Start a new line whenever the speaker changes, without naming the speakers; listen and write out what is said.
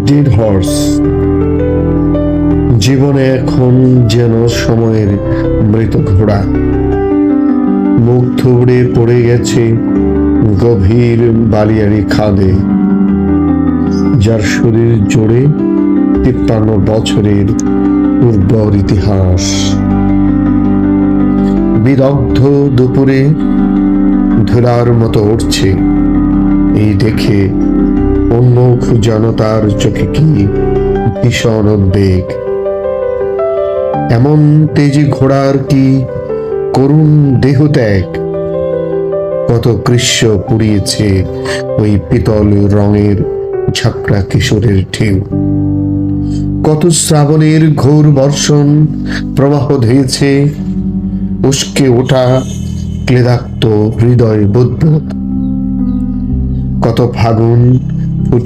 Dead horse. জীবনে এখন যেন সময়ের মৃত ঘোড়া, মুখ থুবড়ে পড়ে গেছে গভীর বালিয়াড়ি খাদে, যার শরীর জুড়ে 53 বছরের উর্বর ইতিহাস। বিদগ্ধ দুপুরে ধুলার মতো উঠছে, এই দেখে উন্মুখ জনতার চোখে কি ভীষণ উদ্বেগ। এমন তেজি ঘোড়ার কি করুণ দেহত্যাগ। কত গ্রীষ্ম পুড়িয়েছে ওই পিতল রঙের ঝাঁকড়া কিশোরের ঢেউ, কত শ্রাবণের ঘোর বর্ষণ প্রবাহ ধেয়েছে উস্কে ওঠা ক্লেদাক্ত হৃদয় বুদ্বুদ, কত ফাগুন ফুটিয়ে